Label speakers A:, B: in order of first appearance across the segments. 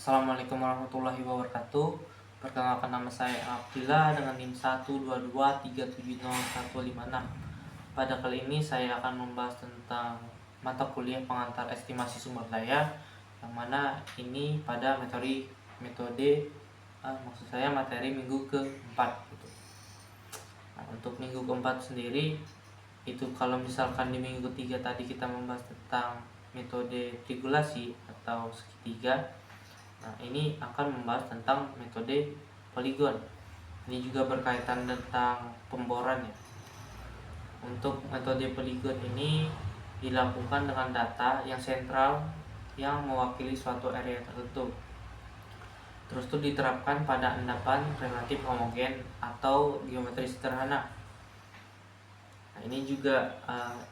A: Assalamualaikum warahmatullahi wabarakatuh. Perkenalkan, nama saya Abdillah dengan NIM 122370156. Pada kali ini saya akan membahas tentang mata kuliah pengantar estimasi sumber daya, yang mana ini pada metode maksud saya materi minggu keempat gitu. Nah, untuk minggu keempat sendiri itu, kalau misalkan di minggu ketiga tadi kita membahas tentang metode regulasi atau segitiga, nah ini akan membahas tentang metode poligon. Ini juga berkaitan tentang pemboran ya. Untuk metode poligon ini dilakukan dengan data yang sentral yang mewakili suatu area tertentu. Terus itu diterapkan pada endapan relatif homogen atau geometri sederhana. Nah, ini juga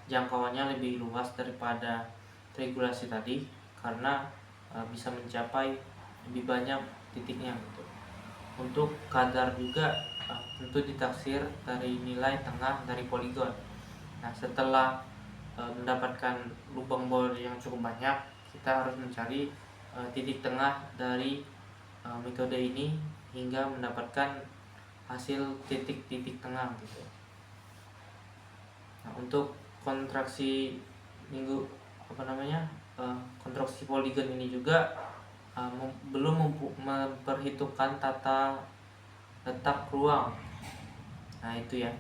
A: jangkauannya lebih luas daripada regulasi tadi, karena bisa mencapai lebih banyak titiknya gitu. Untuk kadar juga tentu ditaksir dari nilai tengah dari poligon. Nah, setelah mendapatkan lubang bor yang cukup banyak, kita harus mencari titik tengah dari metode ini hingga mendapatkan hasil titik-titik tengah gitu. Nah, untuk kontraksi kontraksi poligon ini juga belum memperhitungkan tata letak ruang. Nah itu ya,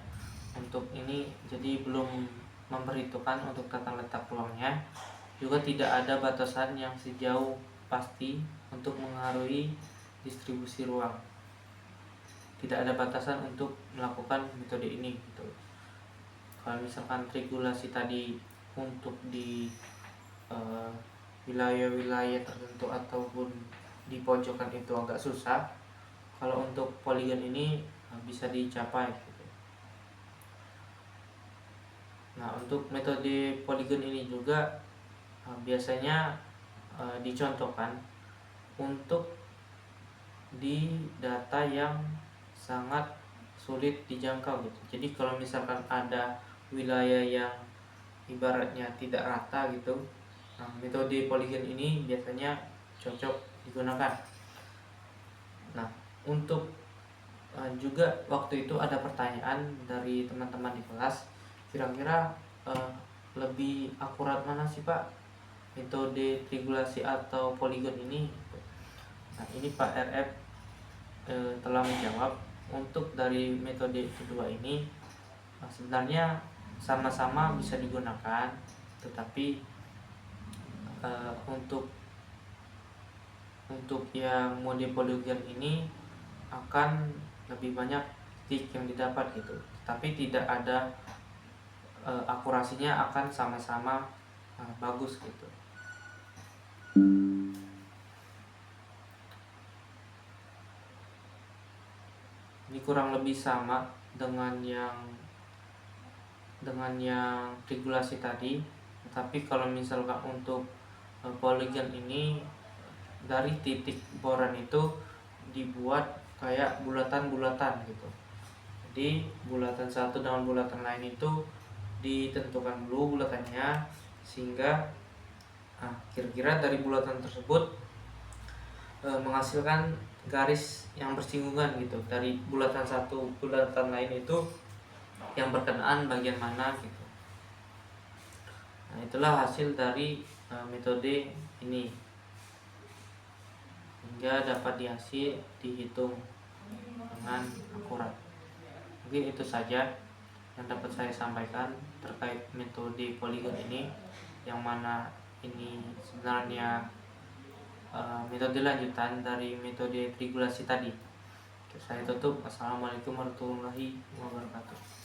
A: untuk ini jadi belum memperhitungkan untuk tata letak ruangnya. Juga tidak ada batasan yang sejauh pasti untuk mengaruhi distribusi ruang. Tidak ada batasan untuk melakukan metode ini gitu. Kalau misalkan regulasi tadi untuk di wilayah-wilayah tertentu ataupun di pojokan itu agak susah, kalau untuk poligon ini bisa dicapai gitu. Nah, untuk metode poligon ini juga biasanya dicontohkan untuk di data yang sangat sulit dijangkau gitu. Jadi kalau misalkan ada wilayah yang ibaratnya tidak rata gitu, nah metode poligon ini biasanya cocok digunakan. Nah, untuk juga waktu itu ada pertanyaan dari teman-teman di kelas, kira-kira lebih akurat mana sih Pak, metode regulasi atau poligon ini? Nah, ini Pak RF telah menjawab. Untuk dari metode kedua ini sebenarnya sama-sama bisa digunakan, tetapi untuk yang mode poligon ini akan lebih banyak titik yang didapat gitu, tapi tidak ada akurasinya akan sama-sama bagus gitu. Ini kurang lebih sama dengan yang regulasi tadi, tapi kalau misalkan untuk poligon ini dari titik boran itu dibuat kayak bulatan-bulatan gitu. Jadi bulatan satu dengan bulatan lain itu ditentukan dulu bulatannya, sehingga kira-kira dari bulatan tersebut menghasilkan garis yang bersinggungan gitu. Dari bulatan satu bulatan lain itu yang berkenaan bagian mana gitu. Nah, itulah hasil dari metode ini, hingga dapat dihitung dengan akurat. Mungkin itu saja yang dapat saya sampaikan terkait metode poligon ini, yang mana ini sebenarnya metode lanjutan dari metode regulasi tadi. Saya tutup. Assalamualaikum warahmatullahi wabarakatuh.